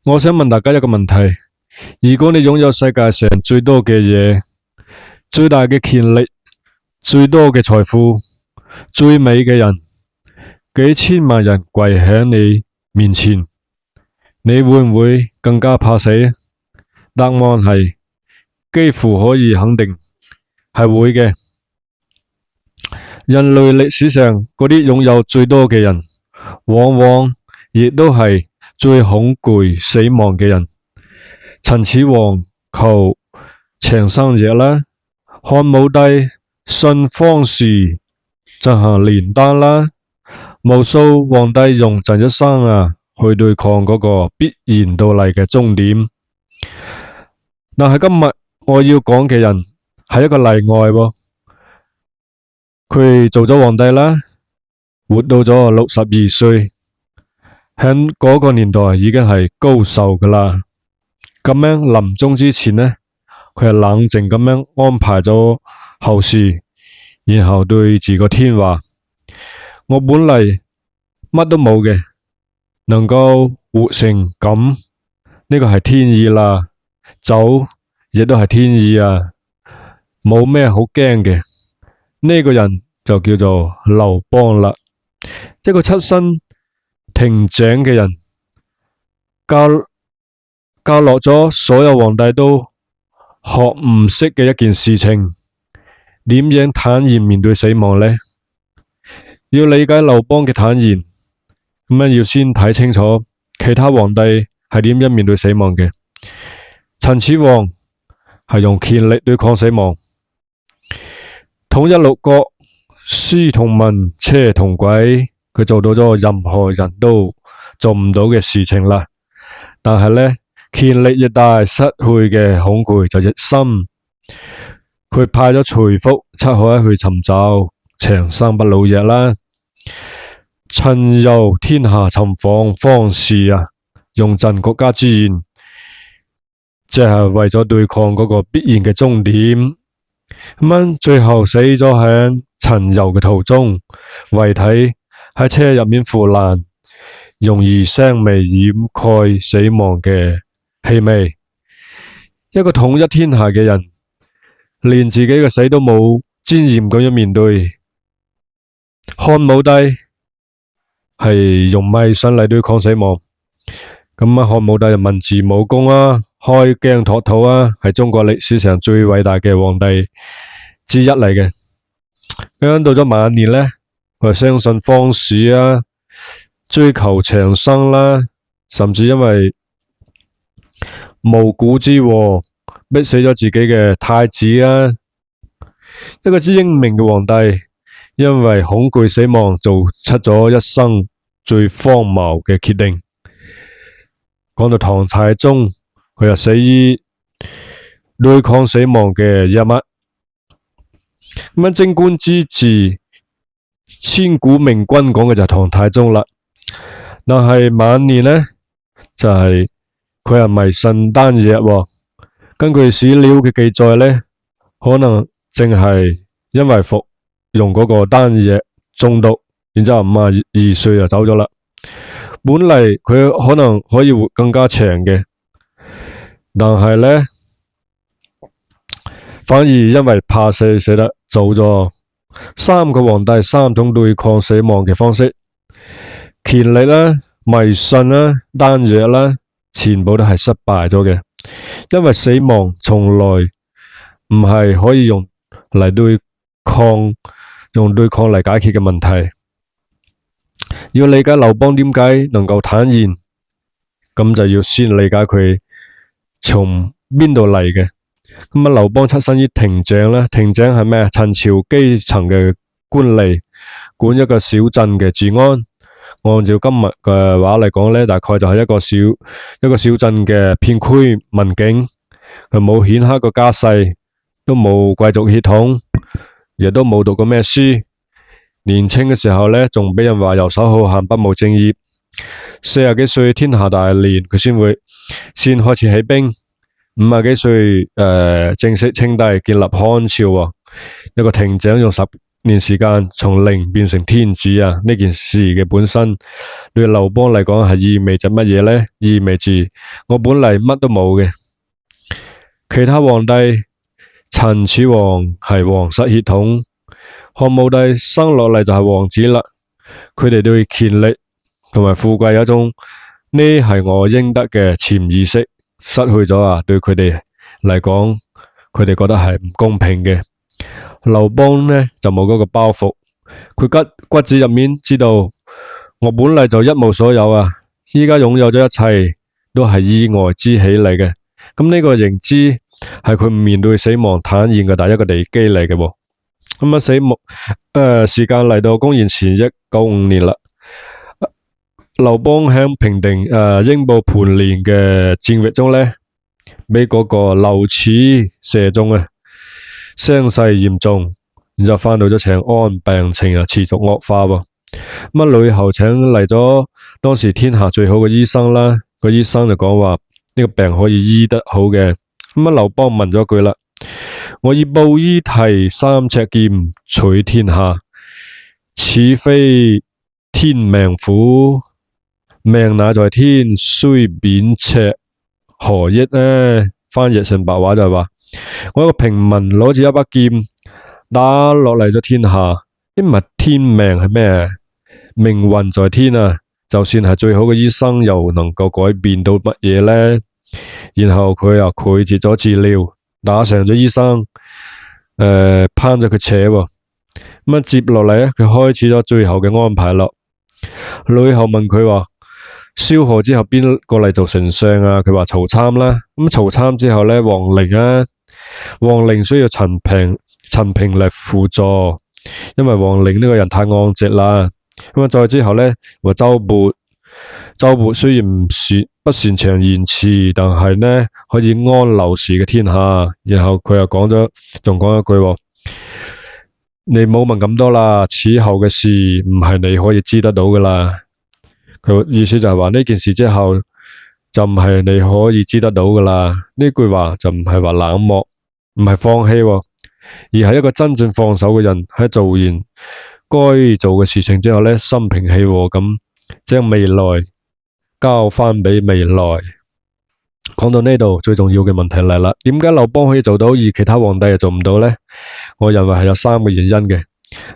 我想問大家一個問題：如果你擁有世界上最多嘅嘢、最大嘅權力、最多嘅財富、最美嘅人，幾千萬人跪喺你面前，你會唔會更加怕死？答案係幾乎可以肯定係會嘅。人類歷史上嗰啲擁有最多嘅人，往往亦都係最恐懼死亡嘅人。秦始皇求長生藥啦，漢武帝信方士進行煉丹啦，無數皇帝用盡一生去對抗嗰個必然到嚟嘅終點。但係今日我要講嘅人係一個例外喎，佢做咗皇帝啦，活到咗62歲，喺嗰個年代已經係高壽噶啦。咁樣臨終之前呢，佢係冷靜咁樣安排咗後事，然後對住個天話：我本嚟乜都冇嘅，能夠活成咁，呢個係天意啦，走亦都係天意啊，冇咩好驚嘅。呢個人就叫做劉邦啦，一個出身亭長嘅人，教落咗所有皇帝都學唔識嘅一件事情，點樣坦然面對死亡呢？要理解劉邦嘅坦然，咁樣要先睇清楚其他皇帝係點樣面對死亡嘅。秦始皇係用權力對抗死亡，統一六國，書同文，車同軌，佢做到咗任何人都做唔到嘅事情啦。但係呢，權力越大，失去嘅恐懼就越深。佢派咗徐福、七海去尋找長生不老藥啦，巡遊天下尋訪方士用盡國家資源，即係為咗對抗嗰個必然嘅終點。咁樣最後死咗喺巡遊嘅途中，遺體喺車入面腐爛，用餘腥味掩蓋死亡嘅氣味。一個統一天下嘅人，連自己嘅死都冇尊嚴咁樣面對。漢武帝係用迷信嚟對抗死亡，咁漢武帝就文治武功開疆拓土係中國歷史上最偉大嘅皇帝之一嚟嘅。咁到咗晚年呢，佢相信方士追求長生啦，甚至因為無辜之禍逼死咗自己嘅太子一個知英明嘅皇帝，因為恐懼死亡，做出咗一生最荒謬嘅決定。講到唐太宗，佢又死於對抗死亡嘅一脈。咁貞觀之治，千古明君講嘅就係唐太宗啦。但係晚年呢，就係佢係迷信丹藥根據史料嘅記載呢，可能淨係因為服用嗰個丹藥中毒，然之後52歲就走咗啦。本嚟佢可能可以活更加長嘅，但係呢，反而因為怕死死得早咗。三個皇帝，3種對抗死亡嘅方式，權力啦、迷信啦、丹藥啦，全部都係失敗咗嘅。因為死亡從來唔係可以用對抗嚟解決嘅問題。要理解劉邦點解能夠坦然，咁就要先理解佢從邊度嚟嘅。咁劉邦出身於亭長啦，亭長係咩？陳朝基層嘅官吏，管一個小鎮嘅治安。按照今日嘅話嚟講呢，大概就係一個小鎮嘅片區民警。佢冇顯赫個家世，都冇貴族血統，亦都冇讀過咩書。年輕嘅時候呢，仲俾人話游手好閒、不務正業。40幾歲天下大亂，佢先開始起兵。50幾歲正式稱帝，建立漢朝。一個亭長用年時間從零變成天子啊！呢件事嘅本身對劉邦嚟講係意味着乜嘢呢？意味住我本嚟乜都冇嘅。其他皇帝，陳始皇係皇室血統，漢武帝生落嚟就係王子啦。佢哋對權力同埋富貴有一種呢係我應得嘅潛意識，失去咗啊！對佢哋嚟講，佢哋覺得係唔公平嘅。劉邦呢就冇嗰個包袱，佢骨子入面知道我本嚟就一無所有啊！依家擁有咗一切都係意外之喜嚟嘅。咁呢個認知係佢面對死亡坦然嘅第一個地基嚟嘅。咁啊，時間嚟到公元前195年啦。劉邦喺平定英布盤連嘅戰役中呢，俾嗰個劉始射中啊，傷勢嚴重，然之後翻到咗長安，病情啊持續惡化。咁啊，呂后請嚟咗當時天下最好嘅醫生啦，個醫生就講話呢個病可以醫得好嘅。咁啊，劉邦問咗句啦：我以布衣提3尺劍取天下，此非天命乎？命乃在天，雖扁尺何益呢？翻譯成白話就係話，我一個平民攞住一把劍打落嚟咗天下，呢唔係天命係咩？命運在天啊！就算係最好嘅醫生，又能夠改變到乜嘢呢？然後佢又拒絕咗治療，打傷咗醫生，攀咗佢扯喎。咁啊，接落嚟咧，佢開始咗最後嘅安排咯。呂后問佢話：蕭何之後邊個嚟做丞相啊？佢話曹參啦。咁曹參之後呢，王陵啊，王陵需要陳平嚟輔助，因為王陵呢個人太昂直啦。咁啊，再之後呢，話周勃雖然不擅長言辭，但係呢可以安劉氏嘅天下。然後佢又仲講一句：你冇問咁多啦，此後嘅事唔係你可以知得到噶啦。佢意思就係話呢件事之後就唔係你可以知得到噶啦。呢句話就唔係話冷漠，唔係放棄，而係一個真正放手嘅人喺做完該做嘅事情之後呢，心平氣和咁將未來交翻俾未來。講到呢度，最重要嘅問題嚟啦，點解劉邦可以做到，而其他皇帝又做唔到呢？我認為係有3個原因嘅。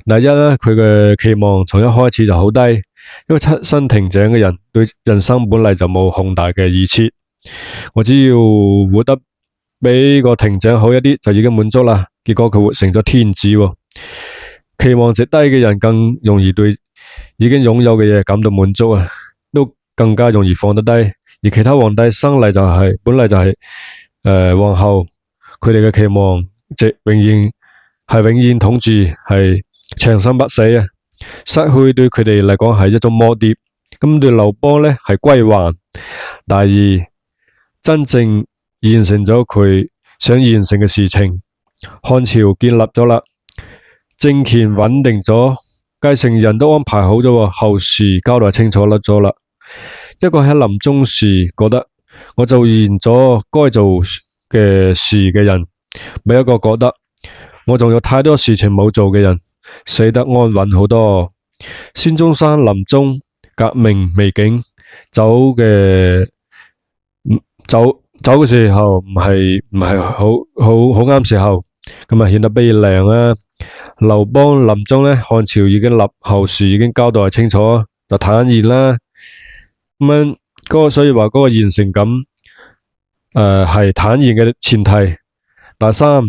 第一呢，佢嘅期望從一開始就好低，一個出身亭井嘅人對人生本嚟就冇宏大嘅預設，我只要活得比個亭井好一啲就已經滿足啦。結果佢活成咗天子。期望值低嘅人更容易對已經擁有嘅嘢感到滿足啊，都更加容易放得低。而其他皇帝生嚟本嚟就係皇后，佢哋嘅期望值永遠統治，係長生不死啊！失去對佢哋嚟講係一種磨跌，咁對劉邦呢係歸還。第二，真正完成咗佢想完成嘅事情，漢朝建立咗啦，政權穩定咗，繼承人都安排好咗，後事交代清楚咗啦。一個喺臨終時覺得我做完咗該做嘅事嘅人，比一個覺得我仲有太多事情冇做嘅人死得安穩好多。孫中山臨終革命未竟，走嘅時候唔係好啱時候，咁啊顯得悲涼啊。劉邦臨終呢，漢朝已經立，後事已經交代清楚，就坦然啦。咁樣所以話嗰個完成感係坦然嘅前提。第三，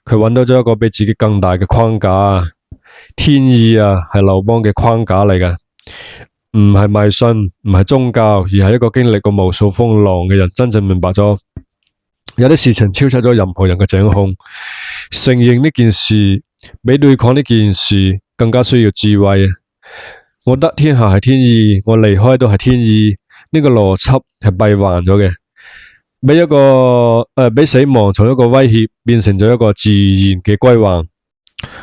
佢揾到咗一個比自己更大嘅框架，天意啊係劉邦嘅框架嚟嘅，唔係迷信，唔係宗教，而係一個經歷過無數風浪嘅人真正明白咗，有啲事情超出咗任何人嘅掌控，承認呢件事比對抗呢件事更加需要智慧。我得天下係天意，我離開都係天意，呢個邏輯係閉環咗嘅，俾死亡從一個威脅變成咗一個自然嘅歸還。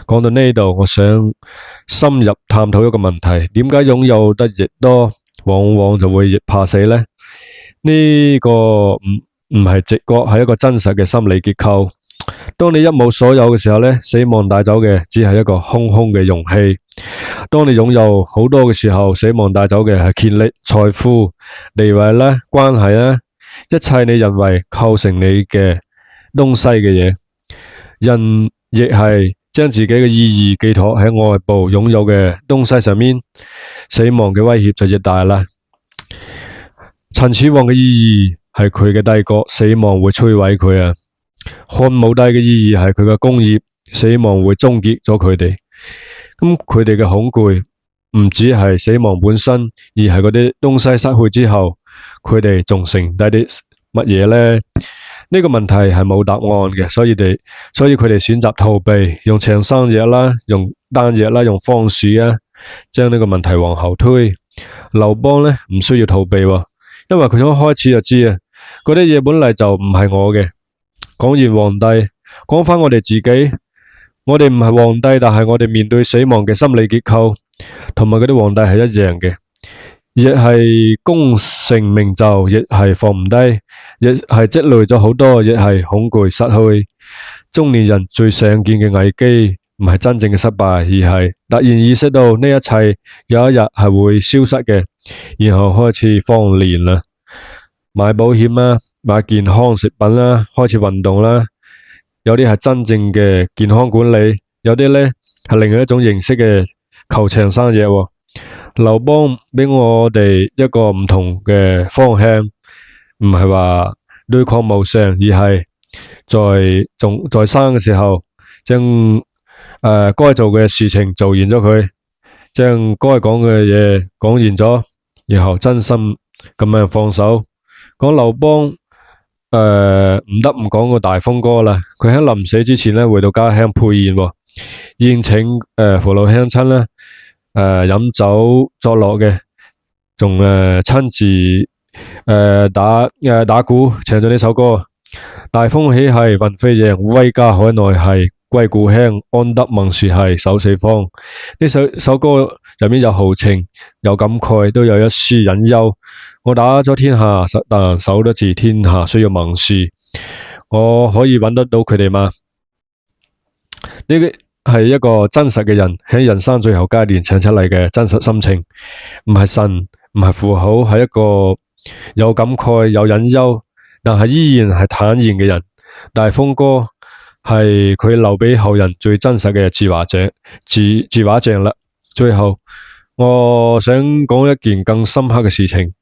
講到呢度，我想深入探討一個問題：點解擁有得越多，往往就會越怕死呢？呢個唔係直覺，係一個真實嘅心理結構。當你一無所有嘅時候呢，死亡帶走嘅只係一個空空嘅容器。當你擁有好多嘅時候，死亡帶走嘅係權力、財富、地位啦、關係啦，一切你認為構成你嘅東西嘅嘢。人亦係將自己嘅意義寄託喺外部擁有嘅東西上面，死亡嘅威脅就越大啦。秦始皇嘅意義係佢嘅帝國，死亡會摧毀佢啊。漢武帝嘅意義係佢嘅工業，死亡會終結咗佢哋。咁佢哋嘅恐懼唔只係死亡本身，而係嗰啲東西失去之後，佢哋仲剩低啲乜嘢呢？呢個問題係冇答案嘅，所以佢哋選擇逃避，用長生藥啦，用丹藥啦，用方士啊，將呢個問題往後推。劉邦呢唔需要逃避喎，因為佢一開始就知啊，嗰啲嘢本嚟就唔係我嘅。講完皇帝，講翻我哋自己，我哋唔係皇帝，但係我哋面對死亡嘅心理結構，同埋嗰啲皇帝係一樣嘅。亦係功成名就，亦係放唔低，亦係積累咗好多，亦係恐懼失去。中年人最常見嘅危機，唔係真正嘅失敗，而係突然意識到呢一切有一日係會消失嘅，然後開始荒年啦，買保險啦，買健康食品啦，開始運動啦。有啲係真正嘅健康管理，有啲呢係另外一種形式嘅求長生藥。劉邦俾我哋一個唔同嘅方向，唔係話對抗無常，而係在生嘅時候，將該做嘅事情做完咗佢，將該講嘅嘢講完咗，然後真心咁樣放手。講劉邦唔得唔講個大風歌啦，佢喺臨死之前呢，回到家鄉配宴，宴請父老鄉親啦。飲酒作樂嘅，仲親自打鼓唱咗呢首歌。大風起係雲飛揚，威加海內係歸故鄉，安得民殊係守四方。呢首歌入面有豪情，有感慨，都有一絲隱憂。我打咗天下，但守得住天下需要民殊。我可以揾得到佢哋嗎？呢個係一個真實嘅人喺人生最後階段唱出嚟嘅真實心情，唔係神，唔係符號，係一個有感慨、有隱憂，但係依然係坦然嘅人。大風歌係佢留俾後人最真實嘅自畫像啦。最後，我想講一件更深刻嘅事情。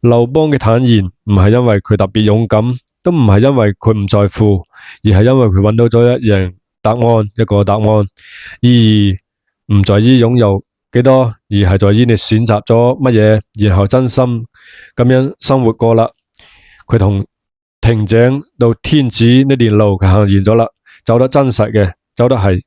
劉邦嘅坦然唔係因為佢特別勇敢，都唔係因為佢唔在乎，而係因為佢揾到咗一個答案，意義唔在於擁有幾多，而係在於你選擇咗乜嘢，然後真心咁樣生活過啦。佢同亭長到天子呢段路佢行完咗啦，走得真實嘅，走得係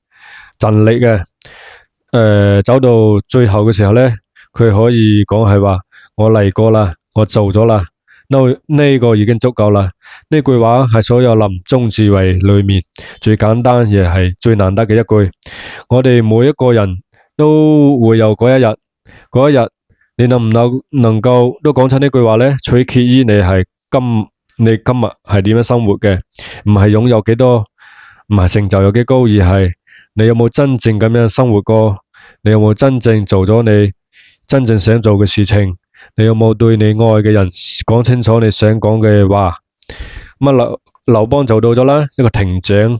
盡力嘅，走到最後嘅時候呢，佢可以講係話我嚟過啦，我做咗啦。呢個已經足夠啦。呢句話係所有臨終智慧裏面最簡單，亦係最難得嘅一句。我哋每一個人都會有嗰一日，你能唔能夠都講出呢句話呢？取決於你今日係點樣生活嘅，唔係擁有幾多，唔係成就有幾高，而係你有冇真正咁樣生活過，你有冇真正做咗你真正想做嘅事情。你有冇對你愛嘅人講清楚你想講嘅話？劉邦做到咗啦，一個亭長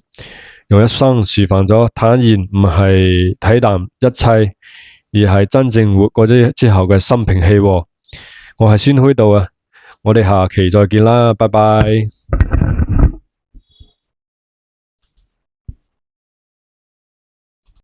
用一生示範咗坦然唔係睇淡一切，而係真正活過咗之後嘅心平氣和。我係孫虛度啊，我哋下期再見啦，拜拜。